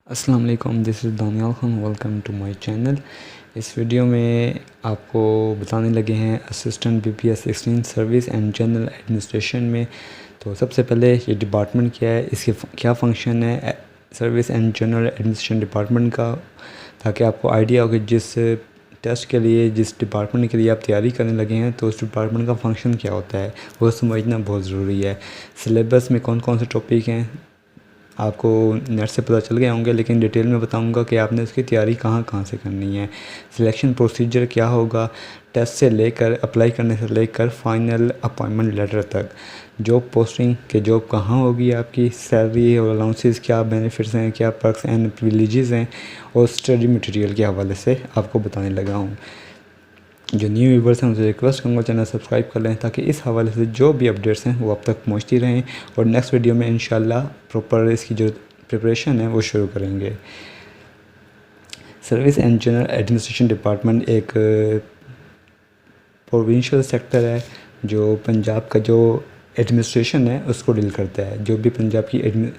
अस्सलाम वालेकुम, this is Daniyal Khan. Welcome to my channel. इस वीडियो में आपको बताने लगे हैं assistant BPS 16 service and general administration में। तो सबसे पहले ये डिपार्टमेंट क्या है, इसके क्या फ़ंक्शन है service and general administration department का, ताकि आपको आइडिया हो कि जिस टेस्ट के लिए, जिस डिपार्टमेंट के लिए आप तैयारी करने लगे हैं तो उस डिपार्टमेंट का फ़ंक्शन क्या होता है वो समझना बहुत ज़रूरी है। सिलेबस में कौन कौन से टॉपिक हैं आपको नेट से पता चल गए होंगे, लेकिन डिटेल में बताऊंगा कि आपने उसकी तैयारी कहाँ कहाँ से करनी है। सिलेक्शन प्रोसीजर क्या होगा, टेस्ट से लेकर अप्लाई करने से लेकर फाइनल अपॉइंटमेंट लेटर तक, जॉब पोस्टिंग के जॉब कहाँ होगी, आपकी सैलरी और अलाउंसेस क्या, बेनिफिट्स हैं क्या, पर्क्स एंड प्रिविलेजेस हैं, और स्टडी मटेरियल के हवाले से आपको बताने लगा हूँ। जो न्यू व्यूवर्स हैं उनसे रिक्वेस्ट करूँगा चैनल सब्सक्राइब कर लें, ताकि इस हवाले से जो भी अपडेट्स हैं वो आप तक पहुँचती रहें। और नेक्स्ट वीडियो में इंशाल्लाह प्रॉपर इसकी जो प्रिपरेशन है वो शुरू करेंगे। Service and general administration department एक प्रोविंशियल सेक्टर है जो पंजाब का जो एडमिनिस्ट्रेशन है उसको डील करता है। जो भी पंजाब की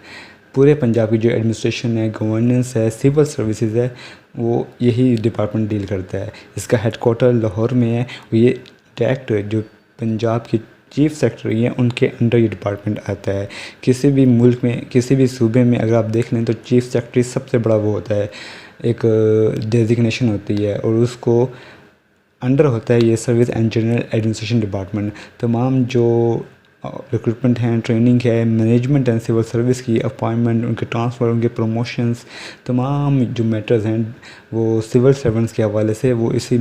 पूरे पंजाब की जो एडमिनिस्ट्रेशन है, गवर्नेंस है, सिविल सर्विसेज है, वो यही डिपार्टमेंट डील करता है। इसका हेडक्वार्टर लाहौर में है। ये डायरेक्ट जो पंजाब की चीफ सेक्रेटरी हैं उनके अंडर ये डिपार्टमेंट आता है। किसी भी मुल्क में, किसी भी सूबे में अगर आप देख लें तो चीफ सेक्रेटरी सबसे बड़ा वो होता है, एक डेजिग्नेशन होती है, और उसको अंडर होता है ये service and general administration department. तमाम जो रिक्रूटमेंट हैं, ट्रेनिंग है, मैनेजमेंट एंड सिविल सर्विस की अपॉइंटमेंट, उनके ट्रांसफ़र, उनके प्रमोशंस, तमाम जो मैटर्स हैं वो सिविल सर्वेंट्स के हवाले से वो इसी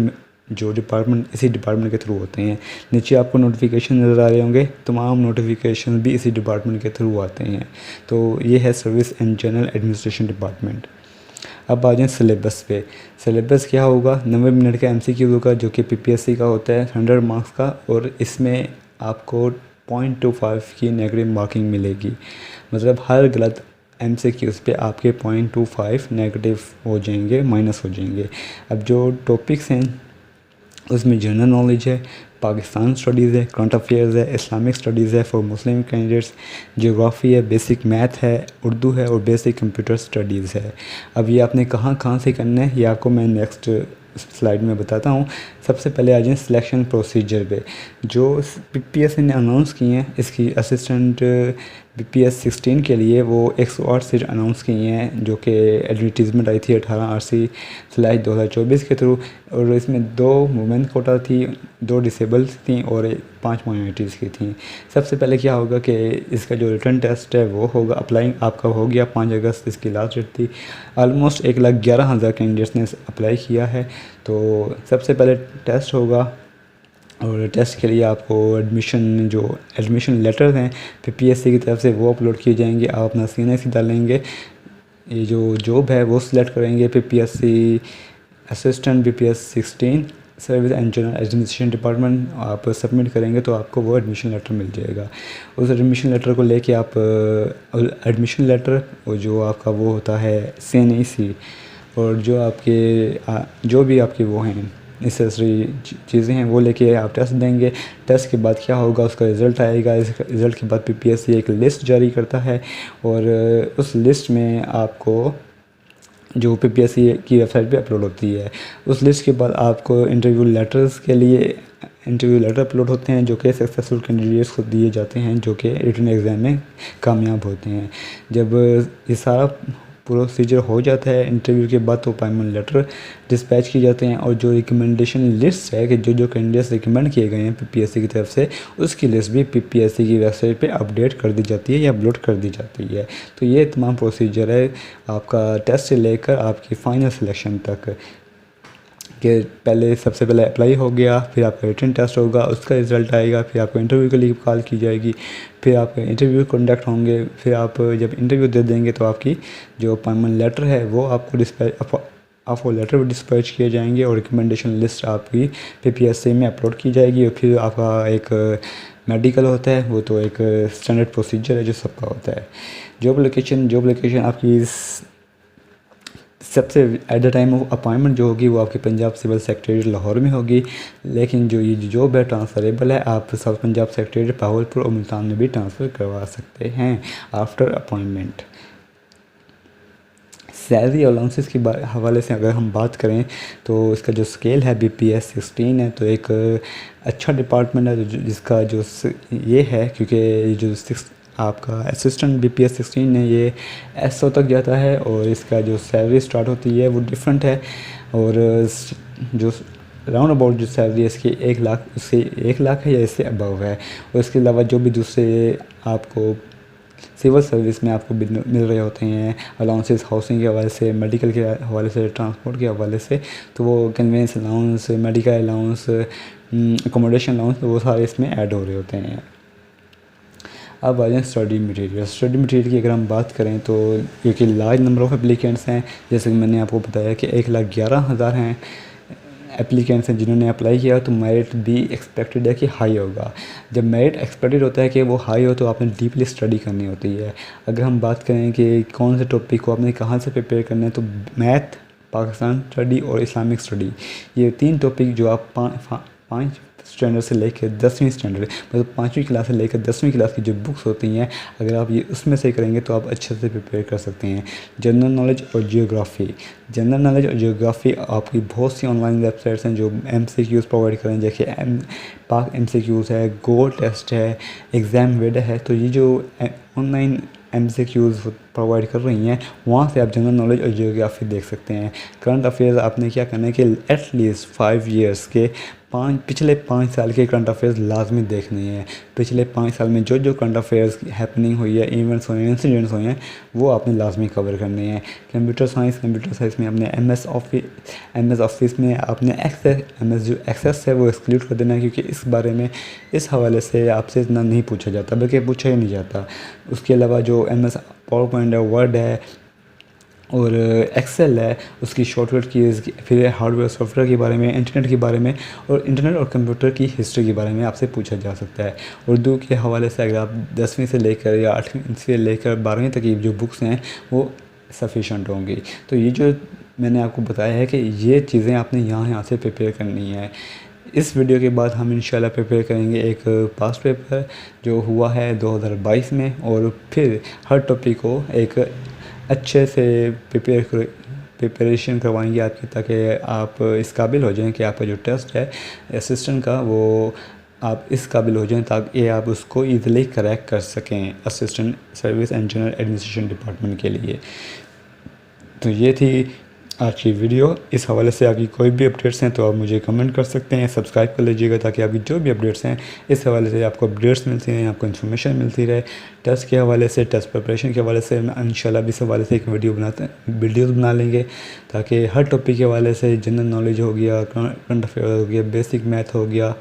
डिपार्टमेंट के थ्रू होते हैं। नीचे आपको नोटिफिकेशन नज़र आ रहे होंगे, तमाम नोटिफिकेशन भी इसी डिपार्टमेंट के थ्रू आते हैं। तो ये है service and general administration department. अब आ जाएँ सिलेबस पे। सिलेबस क्या होगा, 90 मिनट का MCQ होगा जो कि PPSC का होता है, 100 मार्क्स का, और इसमें आपको 0.25 की नेगेटिव मार्किंग मिलेगी। मतलब हर गलत MCQs पे आपके 0.25 नेगेटिव हो जाएंगे, माइनस हो जाएंगे। अब जो टॉपिक्स हैं उसमें जनरल नॉलेज है, पाकिस्तान स्टडीज़ है, करंट अफेयर्स है, इस्लामिक स्टडीज़ है फॉर मुस्लिम कैंडिडेट्स, ज्योग्राफी है, बेसिक मैथ है, उर्दू है, और बेसिक कंप्यूटर स्टडीज़ है। अब ये आपने कहाँ कहाँ से करना है ये आपको मैं नेक्स्ट स्लाइड में बताता हूँ। सबसे पहले आ जाए सिलेक्शन प्रोसीजर पे। जो PPSC ने अनाउंस किए हैं इसकी असिस्टेंट BPS 16 के लिए, वो 108 सीट अनाउंस की हैं, जो कि एडवर्टीज़मेंट आई थी 18/8/2024 के थ्रू। और इसमें 2 वुमेन कोटा थी, 2 डिसेबल्स थी, और 5 माइनॉरिटीज़ की थी। सबसे पहले क्या होगा कि इसका जो रिटर्न टेस्ट है वो होगा, अप्लाइंग आपका हो गया 5 अगस्त इसकी लास्ट डेट थी। ऑलमोस्ट 1,11,000 कैंडिडेट्स ने अप्लाई किया है। तो सबसे पहले टेस्ट होगा, और टेस्ट के लिए आपको एडमिशन लेटर हैं PPSC की तरफ से वो अपलोड किए जाएंगे। आप अपना CNC डालेंगे, ये जो जॉब है वो सिलेक्ट करेंगे, PPSC assistant BPS 16 service and general administration department आप सबमिट करेंगे तो आपको वो एडमिशन लेटर मिल जाएगा। उस एडमिशन लेटर को लेके आप एडमिशन लेटर, और जो आपका वो होता है CNEC, और जो भी आपके वो हैं नेसेसरी चीज़ें हैं वो लेके आप टेस्ट देंगे। टेस्ट के बाद क्या होगा, उसका रिज़ल्ट आएगा। इस रिज़ल्ट के बाद PPSC एक लिस्ट जारी करता है, और उस लिस्ट में आपको जो PPSC की वेबसाइट पे अपलोड होती है, उस लिस्ट के बाद आपको इंटरव्यू लेटर अपलोड होते हैं, जो कि सक्सेसफुल कैंडिडेट्स को दिए जाते हैं जो कि रिटन एग्ज़ाम में कामयाब होते हैं। जब ये सारा प्रोसीजर हो जाता है इंटरव्यू के बाद, तो अपॉइंटमेंट लेटर डिस्पैच किए जाते हैं, और जो रिकमेंडेशन लिस्ट है कि जो कैंडिडेट्स रिकमेंड किए गए हैं PPSC की तरफ से, उसकी लिस्ट भी PPSC की वेबसाइट पे अपडेट कर दी जाती है या अपलोड कर दी जाती है। तो ये तमाम प्रोसीजर है आपका टेस्ट से लेकर आपकी फ़ाइनल सिलेक्शन तक। कि पहले सबसे पहले अप्लाई हो गया, फिर आपका रिटन टेस्ट होगा, उसका रिज़ल्ट आएगा, फिर आपको इंटरव्यू के लिए कॉल की जाएगी, फिर आपके इंटरव्यू कंडक्ट होंगे, फिर आप जब इंटरव्यू दे देंगे तो आपकी जो अपॉइंटमेंट लेटर है वो आपको ऑफर लेटर भी डिस्पैच किए जाएंगे, और रिकमेंडेशन लिस्ट आपकी PPSC में अपलोड की जाएगी। और फिर आपका एक मेडिकल होता है, वो तो एक स्टैंडर्ड प्रोसीजर है जो सबका होता है। जॉब लोकेशन आपकी सबसे at the time of appointment जो होगी वो आपके पंजाब सिविल सेक्रेटरीट लाहौर में होगी, लेकिन जो ये जॉब है ट्रांसफरेबल है। आप साउथ पंजाब सेक्रेटरीट भावलपुर और मुल्तान में भी ट्रांसफ़र करवा सकते हैं आफ्टर अपॉइंटमेंट। सैलरी अलाउंसेस के हवाले से अगर हम बात करें तो इसका जो स्केल है BPS 16 है, तो एक अच्छा डिपार्टमेंट है जिसका जो ये है, क्योंकि ये जो आपका असिस्टेंट BPS 16 है ये SO तक जाता है, और इसका जो सैलरी स्टार्ट होती है वो डिफरेंट है, और जो राउंड अबाउट जो सैलरी है इसकी 1 लाख, उससे 1 लाख है या इससे अबव है। और इसके अलावा जो भी दूसरे आपको सिविल सर्विस में आपको मिल रहे होते हैं अलाउंसेस, हाउसिंग के हवाले से, मेडिकल के हवाले से, ट्रांसपोर्ट के हवाले से, तो वो convince allowance, medical allowance, accommodation allowance, तो वो सारे इसमें ऐड हो रहे होते हैं। अब आ जाए स्टडी मटेरियल की अगर हम बात करें तो क्योंकि लार्ज नंबर ऑफ़ एप्लीकेंट्स हैं, जैसे कि मैंने आपको बताया कि 1,11,000 हैं एप्लीकेंट्स हैं जिन्होंने अप्लाई किया, तो मेरिट भी एक्सपेक्टेड है कि हाई होगा। जब मेरिट एक्सपेक्टेड होता है कि वो हाई हो तो आपने डीपली स्टडी करनी होती है। अगर हम बात करें कि कौन से टॉपिक को आपने कहाँ से प्रिपेयर करना है, तो मैथ, पाकिस्तान स्टडी और इस्लामिक स्टडी, ये 3 टॉपिक जो आप 5 स्टैंडर्ड से लेकर 10वीं स्टैंडर्ड, मतलब 5वीं क्लास से लेकर 10वीं क्लास की जो बुक्स होती हैं, अगर आप ये उसमें से करेंगे तो आप अच्छे से प्रिपेयर कर सकते हैं। जनरल नॉलेज और जियोग्राफ़ी आपकी बहुत सी ऑनलाइन वेबसाइट्स हैं जो MCQs प्रोवाइड करें, जैसे पाक MCQs है, गो टेस्ट है, एग्ज़ाम वेड है। तो ये जो ऑनलाइन MCQs प्रोवाइड कर रही हैं, वहाँ से आप जनरल नॉलेज और जियोग्राफी देख सकते हैं। करंट अफेयर्स आपने क्या करना है कि एटलीस्ट 5 ईयर्स के पिछले 5 साल के करंट अफेयर्स लाजमी देखने हैं। पिछले 5 साल में जो करंट अफेयर्स हैपनिंग हुई है, इवेंट्स हुए हैं, इंसिडेंट्स हुए हैं, वो आपने लाजमी कवर करने हैं। कंप्यूटर साइंस में आपने MS ऑफिस में आपने MS जो एक्सेस है वो एक्सक्लूड कर देना है, क्योंकि इस बारे में इस हवाले से आपसे इतना नहीं पूछा जाता, बल्कि पूछा ही नहीं जाता। उसके अलावा जो MS पावर पॉइंट है, वर्ड है और एक्सेल है, उसकी शॉर्टकट कीज़, फिर हार्डवेयर सॉफ्टवेयर के बारे में, इंटरनेट के बारे में, और इंटरनेट और कंप्यूटर की हिस्ट्री के बारे में आपसे पूछा जा सकता है। उर्दू के हवाले से अगर आप 10वीं से लेकर या 8वीं से लेकर 12वीं तक की जो बुक्स हैं वो सफिशेंट होंगी। तो ये जो मैंने आपको बताया है कि ये चीज़ें आपने यहाँ से प्रिपेयर करनी है। इस वीडियो के बाद हम इंशाल्लाह प्रिपेयर करेंगे एक पास्ट पेपर जो हुआ है 2022 में, और फिर हर टॉपिक को एक अच्छे से प्रिपरेशन करवाएंगे आपकी, ताकि आप इस काबिल हो जाएं कि आपका जो टेस्ट है असिस्टेंट का वो आप इस काबिल हो जाएं ताकि आप उसको ईज़िली क्रैक कर सकें assistant service and general administration department के लिए। तो ये थी आज की वीडियो। इस हवाले से आपकी कोई भी अपडेट्स हैं तो आप मुझे कमेंट कर सकते हैं, सब्सक्राइब कर लीजिएगा ताकि आपकी जो भी अपडेट्स हैं इस हवाले से आपको अपडेट्स मिलती रहें, आपको इन्फॉर्मेशन मिलती रहे। टेस्ट के हवाले से, टेस्ट प्रिपरेशन के हवाले से इंशाल्लाह भी इस हवाले से एक वीडियोज़ बना लेंगे, ताकि हर टॉपिक के हवाले से जनरल नॉलेज हो गया, करंट अफेयर हो गया, बेसिक मैथ हो गया,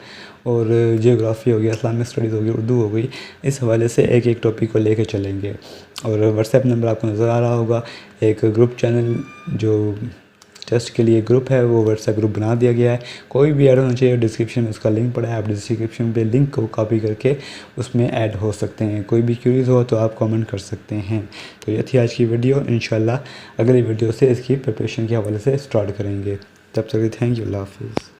और जियोग्राफ़ी हो गया, इस्लामिक स्टडीज़ हो गई, उर्दू हो गई, इस हवाले से एक एक टॉपिक को लेकर चलेंगे। और व्हाट्सएप नंबर आपको नज़र आ रहा होगा। एक ग्रुप चैनल जो टेस्ट के लिए ग्रुप है वो व्हाट्सएप ग्रुप बना दिया गया है। कोई भी ऐड होना चाहिए, डिस्क्रिप्शन में उसका लिंक पड़ा है, आप डिस्क्रिप्शन पे लिंक को कॉपी करके उसमें ऐड हो सकते हैं। कोई भी क्यूरीज हो तो आप कमेंट कर सकते हैं। तो ये थी आज की वीडियो। इंशाल्लाह अगली वीडियो से इसकी प्रिपरेशन के हवाले से स्टार्ट करेंगे। तब तक थैंक यू, अल्लाह हाफिज़।